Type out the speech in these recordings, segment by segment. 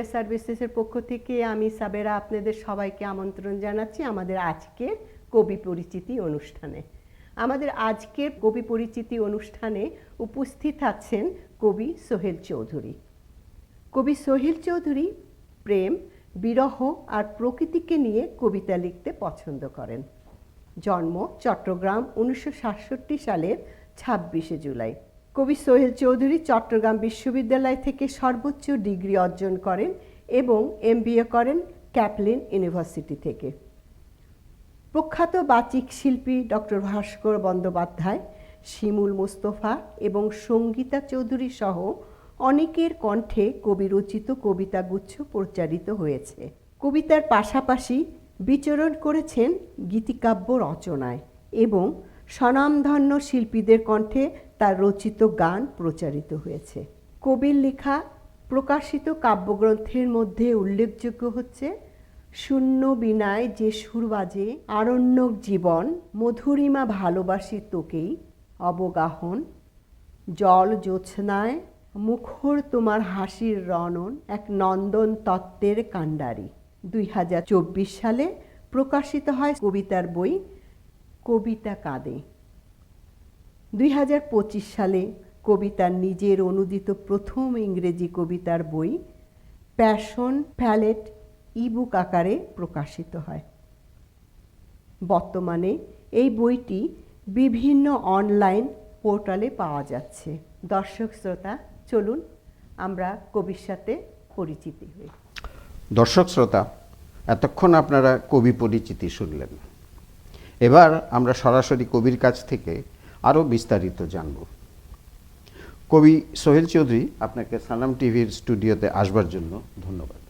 Media সার্ভিসেসের পক্ষ থেকে আমি সাবেরা আপনাদের সবাইকে আমন্ত্রণ জানাচ্ছি আমাদের আজকের কবি পরিচিতি অনুষ্ঠানে। আমাদের আজকের কবি পরিচিতি অনুষ্ঠানে উপস্থিত আছেন কবি সোহেল চৌধুরী। কবি সোহেল চৌধুরী প্রেম, বিরহ আর প্রকৃতিকে নিয়ে কবিতা লিখতে পছন্দ করেন। জন্ম চট্টগ্রাম 1967 সালের 26শে জুলাই। কবি সোহেল চৌধুরী চট্টগ্রাম বিশ্ববিদ্যালয় থেকে সর্বোচ্চ ডিগ্রি অর্জন করেন এবং MBA করেন ক্যাপলিন ইউনিভার্সিটি থেকে। প্রখ্যাত বাচিক শিল্পী ডক্টর ভাস্কর বন্দ্যোপাধ্যায়, শিমুল মুস্তফা এবং সঙ্গীতা চৌধুরী সহ অনেকের কণ্ঠে কবি রচিত কবিতাগুচ্ছ প্রচারিত হয়েছে। কবিতার পাশাপাশি বিচরণ করেছেন গীতিকাব্য রচনায় এবং স্বনামধন্য শিল্পীদের কণ্ঠে তার রচিত গান প্রচারিত হয়েছে। কবির লেখা প্রকাশিত কাব্যগ্রন্থের মধ্যে উল্লেখযোগ্য হচ্ছে শূন্য বীণায় যে সুর বাজে, আরণ্যক জীবন, মধুরিমা ভালোবাসি তোকেই, অবগাহন, জল জ্যোৎস্নায়, মুখর তোমার হাসির রণন, এক নন্দন তত্ত্বের কাণ্ডারি। 2024 সালে প্রকাশিত হয় কবিতার বই কবিতা কাঁদে। 2025 সালে কবিতার নিজের অনুদিত প্রথম ইংরেজি কবিতার বই প্যাশন প্যালেট ইবুক আকারে প্রকাশিত হয়। বর্তমানে এই বইটি বিভিন্ন অনলাইন পোর্টালে পাওয়া যাচ্ছে। দর্শক শ্রোতা, চলুন আমরা কবির সাথে পরিচিতি হই। দর্শক শ্রোতা, এতক্ষণ আপনারা কবি পরিচিতি শুনলেন। এবার আমরা সরাসরি কবির কাছ থেকে আরও বিস্তারিত জানব। কবি সোহেল চৌধুরী, আপনাকে সালাম টিভির স্টুডিওতে আসবার জন্য ধন্যবাদ।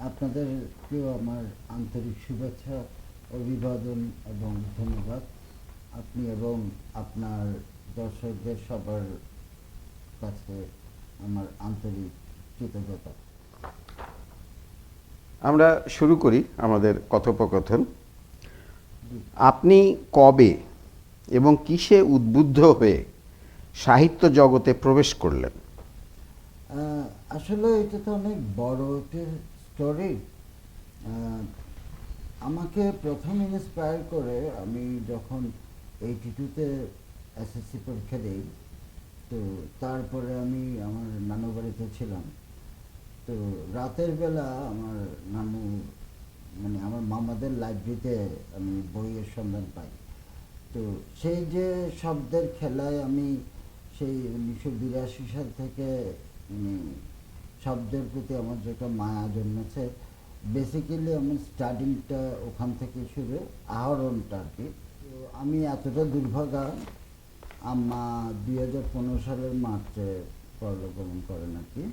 আপনাদেরকেও আমার আন্তরিক শুভেচ্ছা, অভিবাদন এবং ধন্যবাদ। আপনি এবং আপনার দর্শকদের সবার কাছে আমার আন্তরিক কৃতজ্ঞতা। আমরা শুরু করি আমাদের কথোপকথন। আপনি কবে এবং কিসে উদ্বুদ্ধ হয়ে সাহিত্য জগতে প্রবেশ করলেন? আসলে এটা তো অনেক বড় একটা স্টোরি। আমাকে প্রথম ইন্সপায়ার করে আমি যখন 82-তে SSC পরীক্ষা দিই, তো তারপরে আমি আমার নানু বাড়িতে ছিলাম। তো রাতের বেলা আমার নানু মানে আমার মামাদের লাইব্রেরিতে আমি বইয়ের সন্ধান পাই। তো সেই যে শব্দের খেলায় আমি সেই 1982 সাল থেকে শব্দের প্রতি আমার যে একটা মায়া জন্মেছে। বেসিক্যালি আমার স্টাডিংটা ওখান থেকে শুরু, আহরণটা আর কি। তো আমি এতটা দুর্ভাগা, আম্মা 2015 সালের মার্চে পরলোকগমন করেন আর কি।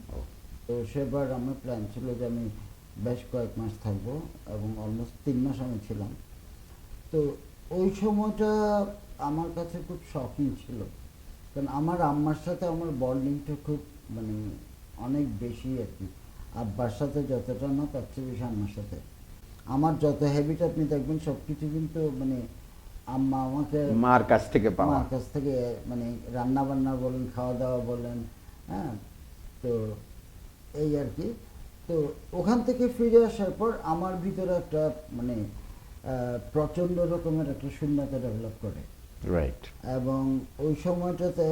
তো সেবার আমার প্ল্যান ছিল যে আমি বেশ কয়েক মাস থাকবো এবং অলমোস্ট 3 মাস আমি ছিলাম। তো ওই সময়টা আমার কাছে খুব শকিং ছিল, কারণ আমার আম্মার সাথে আমার বন্ডিংটা খুব মানে অনেক বেশি আর কি। আব্বার সাথে যতটা না, তার চেয়ে বেশি আম্মার সাথে। আমার যত হ্যাবিট আপনি দেখবেন সব কিছু কিন্তু মানে আম্মা আমাকে মার কাছ থেকে পাওয়া, মার কাছ থেকে, মানে রান্না বান্না বলেন, খাওয়া দাওয়া বলেন, হ্যাঁ। তো এই আর কি। তো ওখান থেকে ফিরে আসার পর আমার ভিতরে একটা মানে প্রচণ্ড রকমের একটা শূন্যতা ডেভেলপ করে। রাইট। এবং ওই সময়টাতে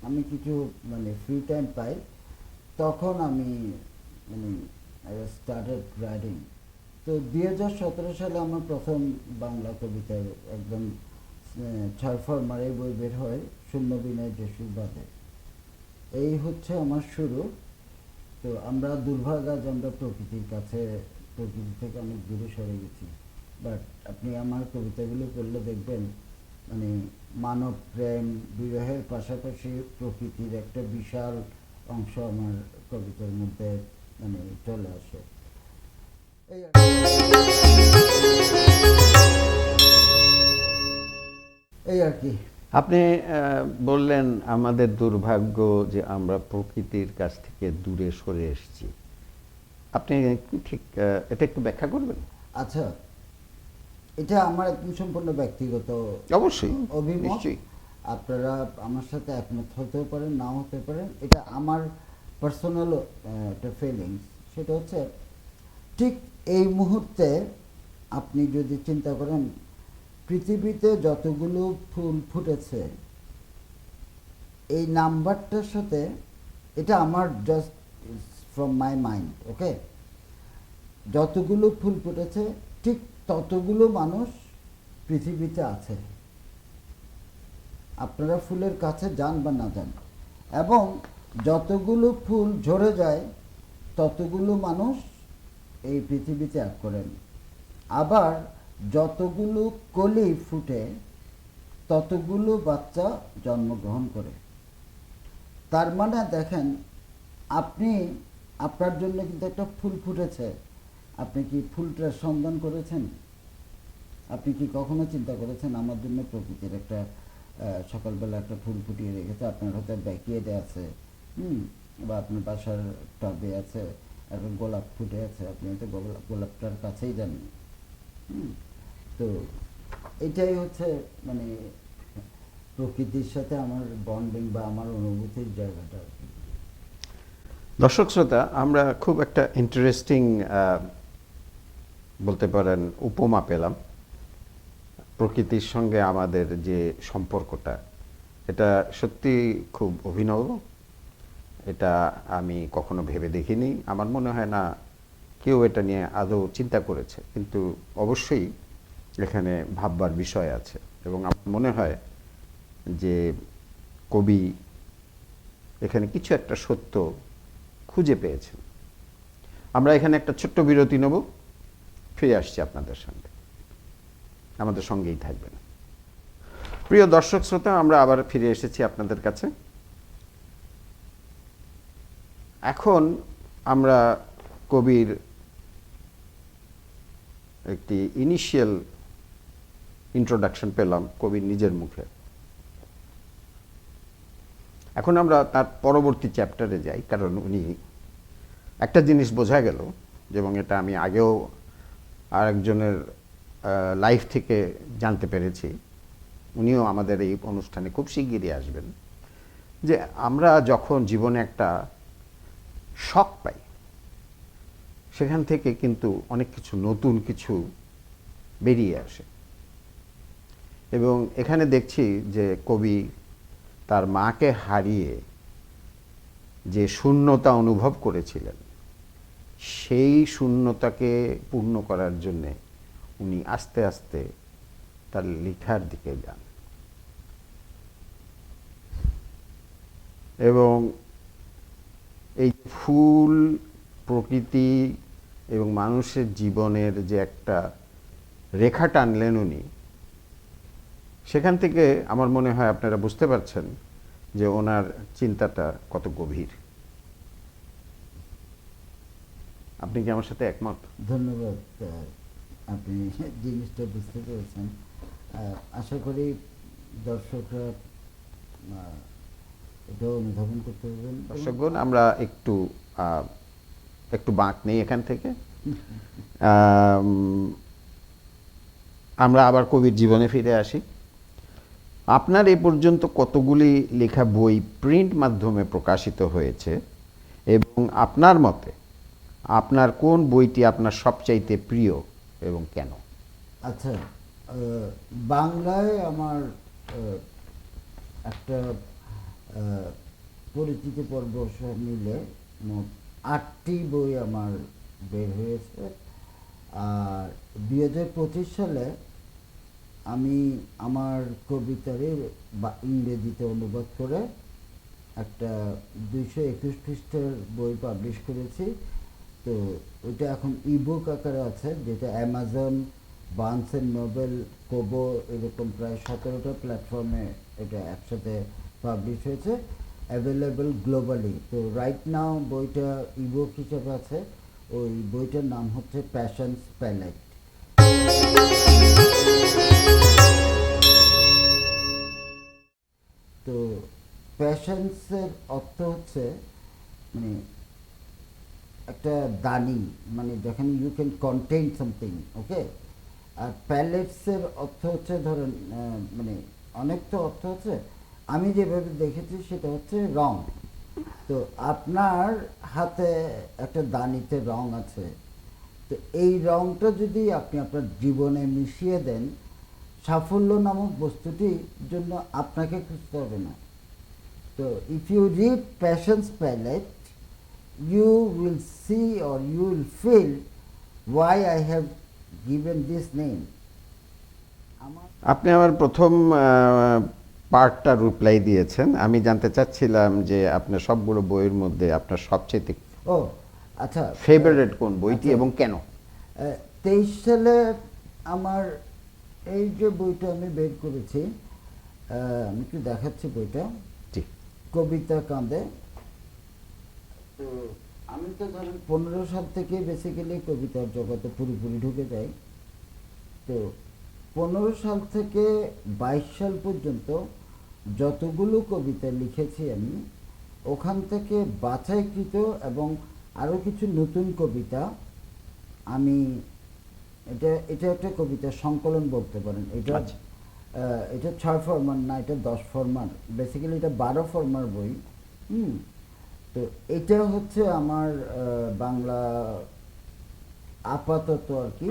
আমি কিছু মানে ফ্রি টাইম পাই, তখন আমি মানে স্টার্টেড রাইটিং। তো 2017 সালে আমার প্রথম বাংলা কবিতার একদম 6 ফরমারে বই বের হয়, শূন্য বিনয় যে সুর বাঁধে। এই হচ্ছে আমার শুরু। তো আমরা দুর্ভাগা যে আমরা প্রকৃতির কাছে, প্রকৃতি থেকে অনেক দূরে সরে গেছি। বাট আপনি আমার কবিতাগুলো পড়লে দেখবেন মানে মানব প্রেম, বিরহের পাশাপাশি প্রকৃতির একটা বিশাল অংশ আমার কবিতার মধ্যে মানে চলে আসে। এই আর কি। আপনি বললেন আমাদের দুর্ভাগ্য যে আমরা প্রকৃতির কাছ থেকে দূরে সরে এসেছি। আপনি ঠিক এটা একটু ব্যাখ্যা করবেন? আচ্ছা, এটা আমার একদম সম্পূর্ণ ব্যক্তিগত অবশ্যই অভিমত। আপনারা আমার সাথে একমত হতেও পারেন, নাও হতে পারেন। এটা আমার পার্সোনাল একটা ফিলিংস, সেটা হচ্ছে ঠিক এই মুহূর্তে আপনি যদি চিন্তা করেন পৃথিবীতে যতগুলো ফুল ফুটেছে এই নাম্বারটার সাথে, এটা আমার জাস্ট ফ্রম মাই মাইন্ড, ওকে, যতগুলো ফুল ফুটেছে ঠিক ততগুলো মানুষ পৃথিবীতে আছে। আপনারা ফুলের কাছে যান বা না যান, এবং যতগুলো ফুল ঝরে যায় ততগুলো মানুষ এই পৃথিবীতে এক করেন। আবার যতগুলো কলি ফুটে ততগুলো বাচ্চা জন্মগ্রহণ করে। তার মানে দেখেন, আপনি আপনার জন্য কিন্তু একটা ফুল ফুটেছে, আপনি কি ফুলটার সন্ধান করেছেন? আপনি কি কখনো চিন্তা করেছেন আমার জন্য প্রকৃতির একটা সকালবেলা একটা ফুল ফুটিয়ে রেখেছে, আপনার হয়তো ব্যাকিয়ার্ডে আছে, বা আপনার বাসার টবে আছে, একটা গোলাপ ফুটে আছে, আপনি হয়তো গোলাপটার কাছেই যাননি। তো এটাই হচ্ছে মানে প্রকৃতির সাথে আমার বন্ডিং বা আমার অনুভূতির জায়গাটা আর কি। দর্শক শ্রোতা, আমরা খুব একটা ইন্টারেস্টিং বলতে পারেন উপমা পেলাম। প্রকৃতির সঙ্গে আমাদের যে সম্পর্কটা, এটা সত্যি খুব অভিনব। এটা আমি কখনো ভেবে দেখিনি, আমার মনে হয় না কেউ এটা নিয়ে আদৌ চিন্তা করেছে, কিন্তু অবশ্যই এখানে ভাববার বিষয় আছে। এবং আমার মনে হয় যে কবি এখানে কিছু একটা সত্য খুঁজে পেয়েছেন। আমরা এখানে একটা ছোট্ট বিরতি নেব, ফিরে আসছি আপনাদের সঙ্গে, আমাদের সঙ্গেই থাকবেন। প্রিয় দর্শক শ্রোতা, আমরা আবার ফিরে এসেছি আপনাদের কাছে। এখন আমরা কবির একটি ইনিশিয়াল ইন্ট্রোডাকশন পেলাম কবির নিজের মুখে। এখন আমরা তার পরবর্তী চ্যাপ্টারে যাই, কারণ উনি একটা জিনিস বোঝা গেল, এবং এটা আমি আগেও আরেকজনের লাইফ থেকে জানতে পেরেছি, উনিও আমাদের এই অনুষ্ঠানে খুব শিগগিরই আসবেন, যে আমরা যখন জীবনে একটা শখ পাই সেখান থেকে কিন্তু অনেক কিছু নতুন কিছু বেরিয়ে আসে। এবং এখানে দেখছি যে কবি তার মাকে হারিয়ে যে শূন্যতা অনুভব করেছিলেন, সেই শূন্যতাকে পূর্ণ করার জন্যে উনি আস্তে আস্তে তার লেখার দিকে যান। এবং এই ফুল, প্রকৃতি এবং মানুষের জীবনের যে একটা রেখা টানলেন উনি, সেখান থেকে আমার মনে হয় আপনারা বুঝতে পারছেন যে ওনার চিন্তাটা কত গভীর। আপনি কি আমার সাথে একমত? ধন্যবাদ, আপনি জিনিসটা বুঝতে পেরেছেন। আশা করি দর্শকরা এটা অনুধাবন করতে পারবেন। দর্শকগণ, আমরা একটু বাঁক নেই এখান থেকে। আমরা আবার কবির জীবনে ফিরে আসি। আপনার এ পর্যন্ত কতগুলি লেখা বই প্রিন্ট মাধ্যমে প্রকাশিত হয়েছে, এবং আপনার মতে আপনার কোন বইটি আপনার সবচাইতে প্রিয় এবং কেন? আচ্ছা, বাংলায় আমার একটা পরিচিতি পর্ব সহ মিলে মোট 8টি বই আমার বের হয়েছে। আর 2025 সালে আমি আমার কবিতারে ইংরেজিতে অনুবাদ করে একটা 221 পৃষ্ঠার বই পাবলিশ করেছি। তো ওইটা এখন ইবুক আকারে আছে, যেটা Amazon, Barnes and Noble, Kobo, এরকম প্রায় 17টা প্ল্যাটফর্মে এটা একসাথে পাবলিশ হয়েছে, অ্যাভেলেবল গ্লোবালি। তো রাইট নাও বইটা ইবুক হিসেবে আছে। ওই বইটার নাম হচ্ছে প্যাশনস প্যালেট। তো প্যাশনসের অর্থ হচ্ছে মানে একটা দানি, মানে যেখানে ইউ ক্যান কন্টেইন সামথিং, ওকে। আর প্যালেটসের অর্থ হচ্ছে ধরেন মানে অনেক তো অর্থ হচ্ছে, আমি যেভাবে দেখেছি সেটা হচ্ছে রং। তো আপনার হাতে একটা দানিতে রং আছে, তো এই রংটা যদি আপনি আপনার জীবনে মিশিয়ে দেন, সাফল্য নামক বস্তুটির জন্য আপনাকে খুঁজতে হবে না। তো if you read Passion's Palette, you will see or you will feel why I have given this name. আপনি আমার প্রথম পার্টটা রিপ্লাই দিয়েছেন। আমি জানতে চাচ্ছিলাম যে আপনার সবগুলো বইয়ের মধ্যে আপনার সবচেয়ে ও আচ্ছা, ফেভারিট কোন বইটি আচ্ছা, এবং কেন? 23 সালে আমার এই যে বইটা আমি বের করেছি, আমি একটু দেখাচ্ছি বইটা, জি। কবিতা কাঁদে। তো আমি তো ধরেন 15 সাল থেকে বেসিক্যালি কবিতার জগতে পুরোপুরি ঢুকে যাই। তো 15 সাল থেকে 22 সাল পর্যন্ত যতগুলো কবিতা লিখেছি আমি, ওখান থেকে বাছাইকৃত এবং আরও কিছু নতুন কবিতা আমি, এটা একটা কবিতা সংকলন বলতে পারেন। এটা আচ্ছা। এটা 6 ফরমার না, এটা 10 ফরমার, বেসিক্যালি এটা 12 ফরমার বই। তো এটা হচ্ছে আমার বাংলা আপাতত আর কি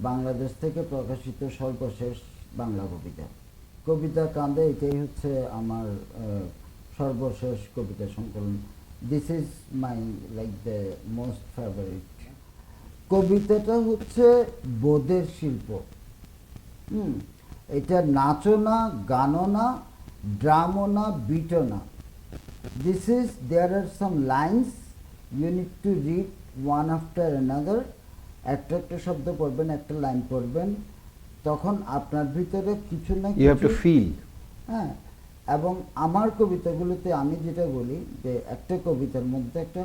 বাংলাদেশ থেকে প্রকাশিত সর্বশেষ বাংলা কবিতা। কবিতা কাঁদে এটাই হচ্ছে আমার সর্বশেষ কবিতা সংকলন। This is my like the most favourite. কবিতাটা হচ্ছে বোধের শিল্প। এটা নাচও না, গানও না, ড্রামও না, বিটও না। This is, there are some lines you need to read one after another. একটা একটা শব্দ পড়বেন, একটা লাইন পড়বেন, তখন আপনার ভিতরে কিছু না ইউ হ্যাভ টু ফিল। হ্যাঁ, এবং আমার কবিতাগুলোতে আমি যেটা বলি যে একটা কবিতার মধ্যে একটা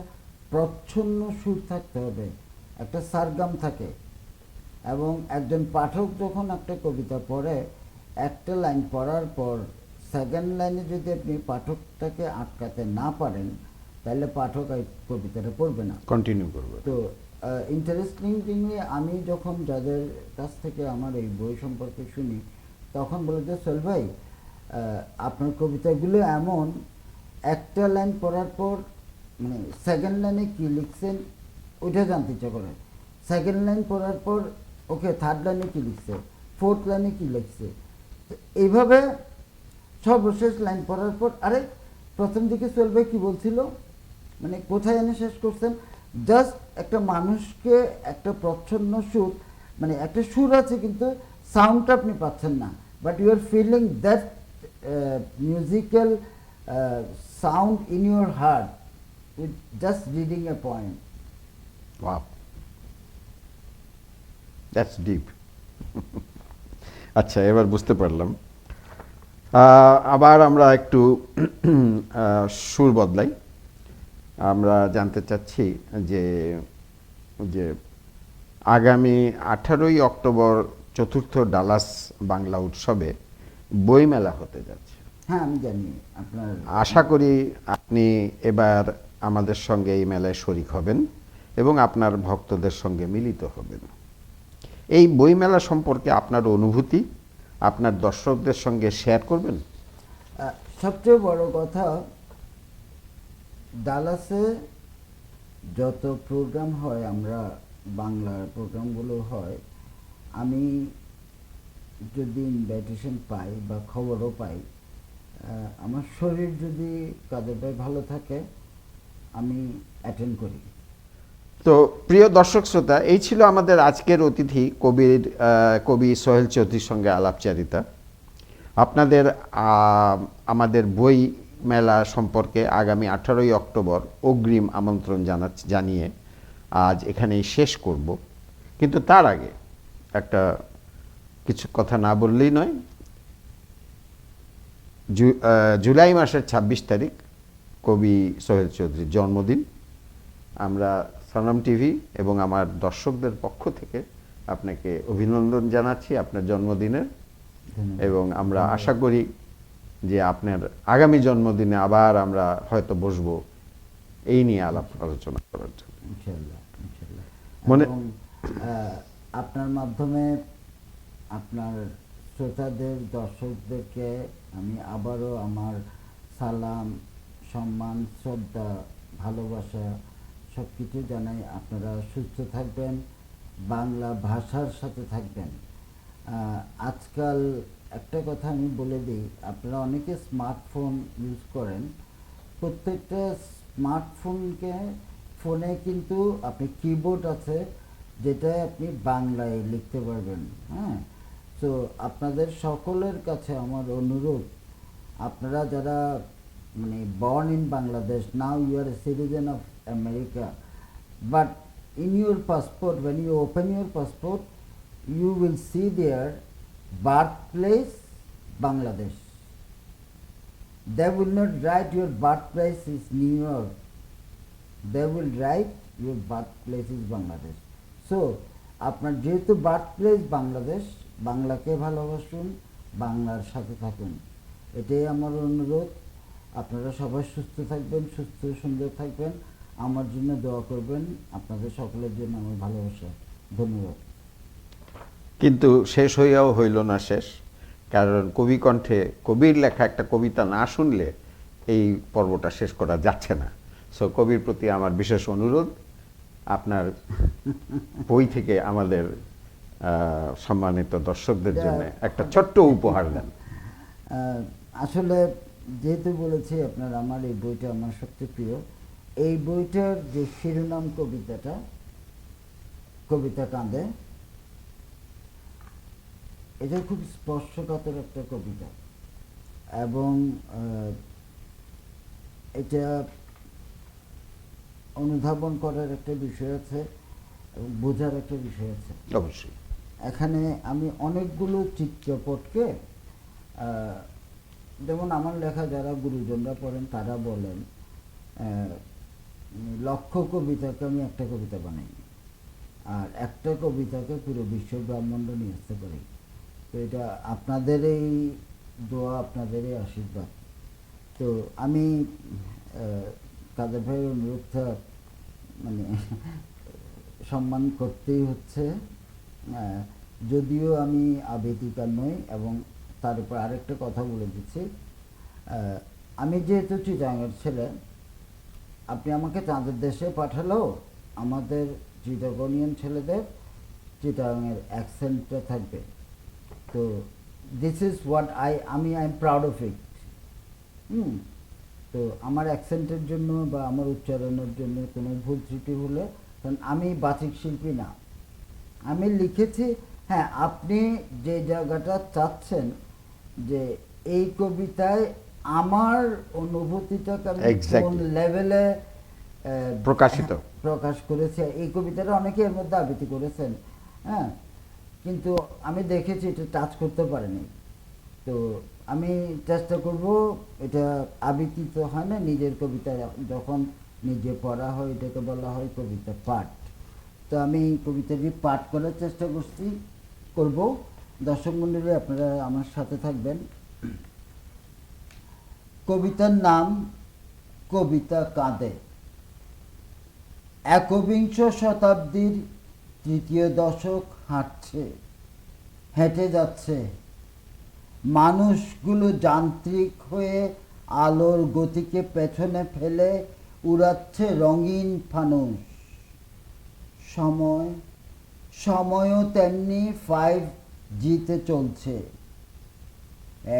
প্রচ্ছন্ন সুর থাকতে হবে, একটা সারগাম থাকে, এবং একজন পাঠক যখন একটা কবিতা পড়ে, একটা লাইন পড়ার পর সেকেন্ড লাইনে যদি আপনি পাঠকটাকে আটকাতে না পারেন, তাহলে পাঠক এই কবিতাটা পড়বে না, কন্টিনিউ করবে। তো ইন্টারেস্টিংলি আমি যখন যাদের কাছ থেকে আমার এই বই সম্পর্কে শুনি, তখন বলে যে সোহেল ভাই, আপনার কবিতাগুলো এমন, একটা লাইন পড়ার পর মানে সেকেন্ড লাইনে কী লিখছেন ওইটা জানতে ইচ্ছা করে, সেকেন্ড লাইন পড়ার পর ওকে থার্ড লাইনে কী লিখছে, ফোর্থ লাইনে কী লিখছে, তো এইভাবে সর্বশেষ লাইন পড়ার পর আরে প্রথম দিকে সোহেল ভাই কী বলছিল, মানে কোথায় এনে শেষ করছেন। জাস্ট একটা মানুষকে একটা প্রচ্ছন্ন সুর, মানে একটা সুর আছে কিন্তু সাউন্ডটা আপনি পাচ্ছেন না, but you are feeling that musical sound in your heart with just reading a point. Wow, that's deep. আচ্ছা, এবার বুঝতে পারলাম। আবার আমরা একটু সুর বদলাই। আমরা জানতে চাচ্ছি যে যে আগামী 18ই অক্টোবর চতুর্থ ডালাস বাংলা উৎসবে বইমেলা হতে যাচ্ছে। হ্যাঁ, আমি জানি আপনার। আশা করি আপনি এবার আমাদের সঙ্গে এই মেলায় শরিক হবেন এবং আপনার ভক্তদের সঙ্গে মিলিত হবেন। এই বইমেলা সম্পর্কে আপনার অনুভূতি আপনার দর্শকদের সঙ্গে শেয়ার করবেন। সবচেয়ে বড় কথা, ডালাসে যত প্রোগ্রাম হয়, আমরা বাংলার প্রোগ্রামগুলো হয়, আমি যদি ইনভাইটেশন পাই বা খবরও পাই, আমার শরীর যদি কাদের ভাই ভালো থাকে, আমি অ্যাটেন্ড করি। তো প্রিয় দর্শক শ্রোতা, এই ছিল আমাদের আজকের অতিথি কবি সোহেল চৌধুরীর সঙ্গে আলাপচারিতা। আপনাদের আমাদের বই মেলা সম্পর্কে আগামী 18ই অক্টোবর অগ্রিম আমন্ত্রণ জানিয়ে আজ এখানেই শেষ করব। কিন্তু তার আগে একটা কিছু কথা না বললেই নয়। জুলাই মাসের 26 তারিখ কবি সোহেল চৌধুরীর জন্মদিন। আমরা সানাম টিভি এবং আমার দর্শকদের পক্ষ থেকে আপনাকে অভিনন্দন জানাচ্ছি আপনার জন্মদিনের, এবং আমরা আশা করি যে আপনার আগামী জন্মদিনে আবার আমরা হয়তো বসবো এই নিয়ে আলাপ আলোচনা করার জন্য। ইনশাআল্লাহ, ইনশাআল্লাহ। মনে এবং আপনার মাধ্যমে আপনার শ্রোতাদের, দর্শকদেরকে আমি আবারও আমার সালাম, সম্মান, শ্রদ্ধা, ভালোবাসা সব কিছু জানাই। আপনারা সুস্থ থাকবেন, বাংলা ভাষার সাথে থাকবেন। আজকাল একটা কথা আমি বলে দিই, আপনারা অনেকে স্মার্টফোন ইউজ করেন। প্রত্যেকটা ফোনে কিন্তু আপনি কিবোর্ড আছে, যেটা আপনি বাংলায় লিখতে পারবেন। হ্যাঁ, তো আপনাদের সকলের কাছে আমার অনুরোধ, আপনারা যারা মানে born in Bangladesh, now you are a citizen of America, but in your passport, when you open your passport, you will see there birthplace Bangladesh. They will not write your birthplace is New York, they will write your birthplace is Bangladesh. So আপনার যেহেতু birthplace Bangladesh, বাংলাকে ভালোবাসুন, বাংলার সাথে থাকুন, এটাই আমার অনুরোধ। আপনারা সবাই সুস্থ থাকবেন, সুস্থ সুন্দর থাকবেন, আমার জন্য দোয়া করবেন। আপনাদের সকলের জন্য আমার ভালোবাসা। ধন্যবাদ। কিন্তু শেষ হইয়াও হইল না শেষ, কারণ কবি কণ্ঠে কবির লেখা একটা কবিতা না শুনলে এই পর্বটা শেষ করা যাচ্ছে না। সো কবির প্রতি আমার বিশেষ অনুরোধ, আপনার বই থেকে আমাদের সম্মানিত দর্শকদের জন্য একটা ছোট্ট উপহার দেন। আসলে যেহেতু বলেছি আপনার, আমার এই বইটা আমার সবচেয়ে প্রিয়। এই বইটার যে শিরোনাম কবিতাটা, কবিতা কাঁদে, এটা খুব স্পর্শকাতর একটা কবিতা, এবং এটা অনুধাবন করার একটা বিষয় আছে, বোঝার একটা বিষয় আছে অবশ্যই। এখানে আমি অনেকগুলো চিত্রপটকে, যেমন আমার লেখা যারা গুরুজনরা পড়েন তারা বলেন, লক্ষ কবিতাকে আমি একটা কবিতা বানাই, আর একটা কবিতাকে পুরো বিশ্ব ব্রহ্মাণ্ড নিয়ে আসতে পারি। তো এটা আপনাদের এই দোয়া, আপনাদের এই আশীর্বাদ। তো আমি কাদের ভাইয়ের অনুরোধটা মানে সম্মান করতেই হচ্ছে, যদিও আমি আবেদিকা নই। এবং তার উপর আরেকটা কথা বলে দিচ্ছি, আমি যেহেতু চিটাগাংয়ের ছেলে, আপনি আমাকে চাঁদের দেশে পাঠালেও আমাদের চিটাগনিয়ান ছেলেদের চিটাগাংয়ের অ্যাকসেন্টটা থাকবে। তো this is what I am proud of it. তো আমার অ্যাকসেন্টের জন্য বা আমার উচ্চারণের জন্য কোনো ভুল ত্রুটি হলে, কারণ আমি বাচিক শিল্পী না, আমি লিখেছি। হ্যাঁ, আপনি যে জায়গাটা চাচ্ছেন যে এই কবিতায় আমার অনুভূতিটাকে আমি কোন লেভেলে প্রকাশ করেছি, এই কবিতাটা অনেকে এর মধ্যে আবৃত্তি করেছেন। হ্যাঁ, কিন্তু আমি দেখেছি এটা টাচ করতে পারেনি। তো আমি চেষ্টা করব, এটা আবৃত্তি তো হয় না, নিজের কবিতা যখন নিজে পড়া হয় এটাকে বলা হয় কবিতা পাঠ। তো আমি কবিতাটি পাঠ করার চেষ্টা করব। দর্শক মণ্ডলী, আপনারা আমার সাথে থাকবেন। কবিতার নাম কবিতা কাঁদে। একবিংশ শতাব্দীর তৃতীয় দশক হেঁটে যাচ্ছে। মানুষগুলো যান্ত্রিক হয়ে আলোর গতিকে পেছনে ফেলে উড়াচ্ছে রঙিন ফানুস। সময়ও তেমনি 5Gতে চলছে।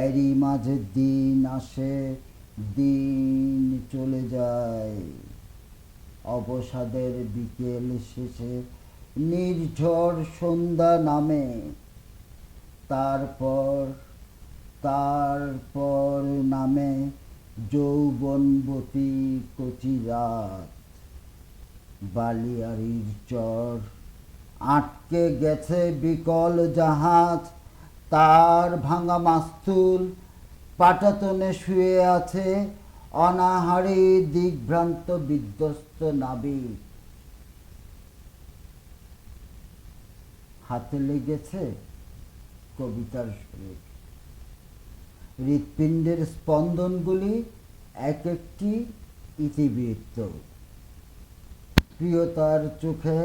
এরই মাঝে দিন আসে, দিন চলে যায়। অবসাদের বিকেল শেষে নির্ঝর সন্ধ্যা নামে। তারপর নামে যৌবনবতী কচি রাত। বালিয়াড়ির চর আটকে গেছে বিকল জাহাজ। তার ভাঙা মাস্তুল পাটাতনে শুয়ে আছে অনাহারে দিগ্ভ্রান্ত বিধ্বস্ত নাবিক। হাতে লেগেছে কবিতার সুর। হৃৎপিণ্ডের স্পন্দনগুলি এক একটি ইতিবৃত্ত। প্রিয়তার চোখে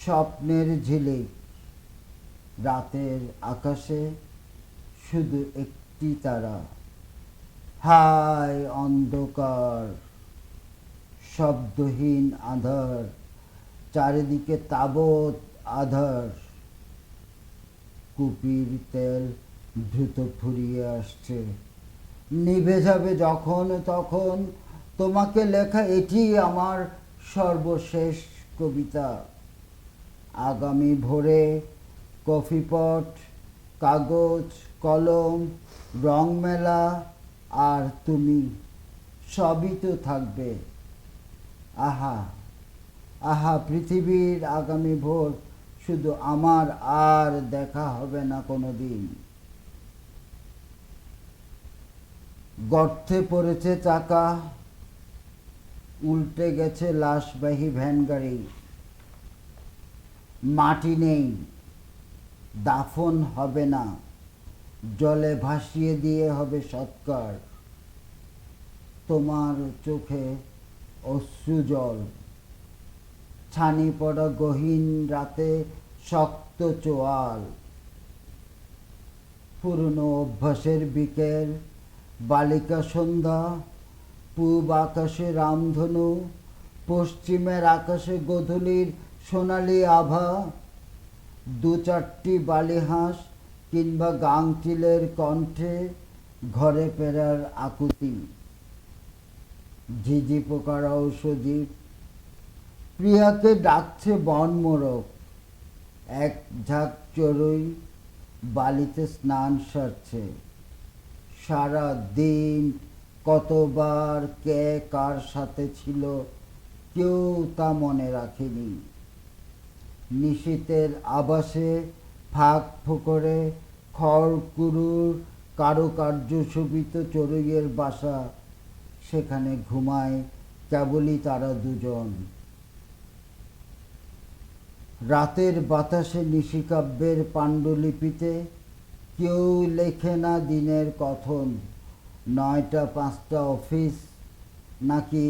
স্বপ্নের ঝিলিক। রাতের আকাশে শুধু একটি তারা। হায় অন্ধকার, শব্দহীন আঁধার, চারিদিকে তাবৎ আধার। কুপির তেল দ্রুত ফুরিয়ে আসছে, নিভে যাবে যখন তখন। তোমাকে লেখা এটি আমার সর্বশেষ কবিতা। আগামী ভোরে কফিপট, কাগজ, কলম, রং মেলা আর তুমি সবই তো থাকবে। আহা আহা পৃথিবীর আগামী ভোর, শুধু আমার আর দেখা হবে না কোনোদিন। গর্তে পড়েছে চাকা, উল্টে গেছে লাশবাহী ভ্যান গাড়ি। মাটি নেই, দাফন হবে না, জলে ভাসিয়ে দিয়ে হবে সৎকার। তোমার চোখে অশ্রু জল, ছানি পড়া গহীন রাতে শক্ত চোয়াল। পুরনো অভ্যাসের বিকেল, বালিকা সন্ধ্যা, পূব আকাশে রামধনু, পশ্চিমের আকাশে গোধূলির সোনালি আভা। দু চারটি বালিহাঁস কিংবা গাংচিলের কণ্ঠে ঘরে ফেরার আকুতি। ঝিঝি পোকারাও সজীব, প্রিয়াকে ডাকছে বন মোরগ। এক ঝাঁক চড়ুই বালিতে স্নান সারছে। সারা দিন কতবার কে কার সাথে ছিল কেউ তা মনে রাখেনি। নিশীথের আবাসে ফাঁক ফোকরে খড়কুড়ুর কারুকার্য শোভিত চড়ুইয়ের বাসা। সেখানে ঘুমায় কেবলই তারা দুজন। রাতের বাতাসে নিশিকাব্যের পাণ্ডুলিপিতে কেউ লেখে না দিনের কথন। 9টা 5টা অফিস, নাকি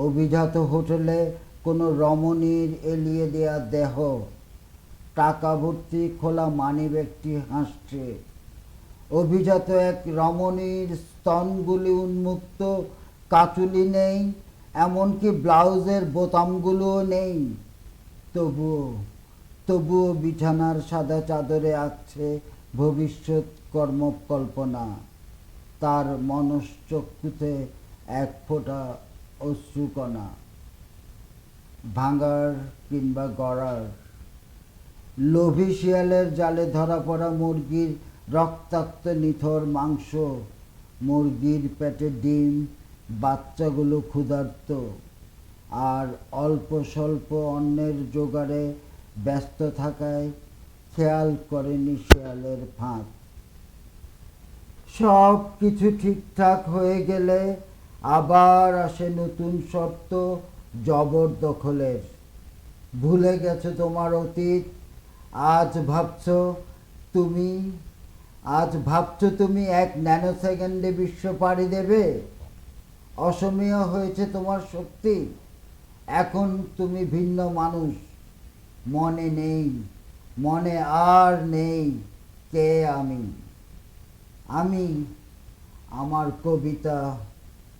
অভিজাত হোটেলে কোনো রমণীর এলিয়ে দেয়া দেহ। টাকা ভর্তি খোলা মানিব্যাগটি হাসছে। অভিজাত এক রমণীর স্তনগুলি উন্মুক্ত, কাচুলি নেই, এমনকি ব্লাউজের বোতামগুলোও নেই। তবুও বিছানার সাদা চাদরে আছে ভবিষ্যৎ কর্মকল্পনা। তার মনশ্চক্ষুতে এক ফোঁটা অশ্রুকণা। ভাঙার কিংবা গড়ার, লোভী শিয়ালের জালে ধরা পড়া মুরগির রক্তাক্ত নিথর মাংস। মুরগির পেটে ডিম, বাচ্চাগুলো ক্ষুধার্ত, আর অল্প স্বল্প অন্যের জোগাড়ে ব্যস্ত থাকায় খেয়াল করেনি শিয়ালের ফাঁক। সব কিছু ঠিকঠাক হয়ে গেলে আবার আসে নতুন শর্ত জবরদখলের। ভুলে গেছো তোমার অতীত, আজ ভাবছো তুমি 1 ন্যানো সেকেন্ডে বিশ্ব পাড়ি দেবে। অসমীয় হয়েছে তোমার শক্তি, এখন তুমি ভিন্ন মানুষ। মনে আর নেই কে আমি। আমার কবিতা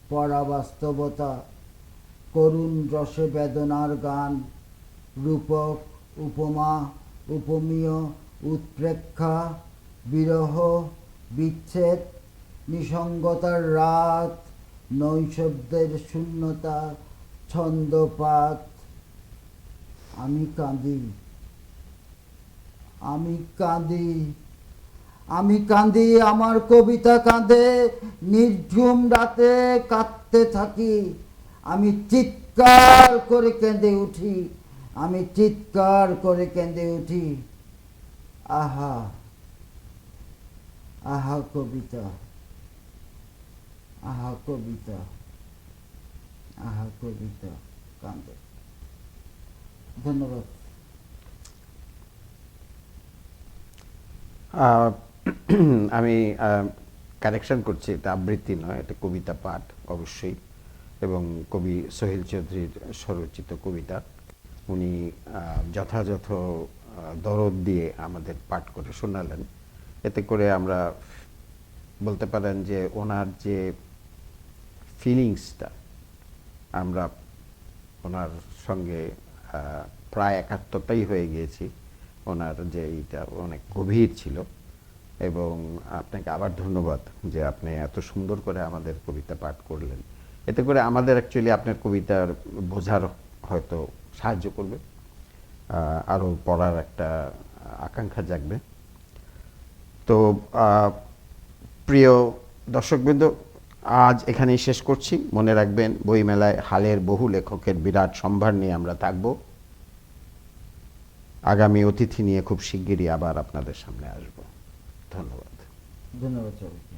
পড়া বাস্তবতা, করুণ রসে বেদনার গান, রূপক, উপমা, উপমেয়, উৎপ্রেক্ষা, বিরহ, বিচ্ছেদ, নিসঙ্গতার রাত, নৈশব্দের শূন্যতা, ছন্দপাত। আমি কাঁদি, আমার কবিতা কাঁদে। নির্ঝুম রাতে কাঁদতে থাকি। আমি চিৎকার করে কেঁদে উঠি। আহা কবিতা, কাঁদে। ধন্যবাদ। আমি কারেকশন করছি, এটা আবৃত্তি নয়, এটা কবিতা পাঠ অবশ্যই, এবং কবি সোহেল চৌধুরীর স্বরচিত কবিতা। উনি যথাযথ দরদ দিয়ে আমাদের পাঠ করে শোনালেন। এতে করে আমরা বলতে পারেন যে ওনার যে ফিলিংসটা আমরা ওনার সঙ্গে প্রায় একাত্মতাই হয়ে গিয়েছি। ওনার যে এইটা অনেক গভীর ছিল, এবং আপনাকে আবার ধন্যবাদ যে আপনি এত সুন্দর করে আমাদের কবিতা পাঠ করলেন। এতে করে আমাদের অ্যাকচুয়ালি আপনার কবিতার বোঝার হয়তো সাহায্য করবে, আরও পড়ার একটা আকাঙ্ক্ষা জাগবে। তো প্রিয় দর্শকবৃন্দ, আজ এখানেই শেষ করছি। মনে রাখবেন, বইমেলায় হালের বহু লেখকের বিরাট সম্ভার নিয়ে আমরা থাকব। আগামী অতিথি নিয়ে খুব শিগগিরই আবার আপনাদের সামনে আসব। ধন্যবাদ। ধন্যবাদ সবাইকে।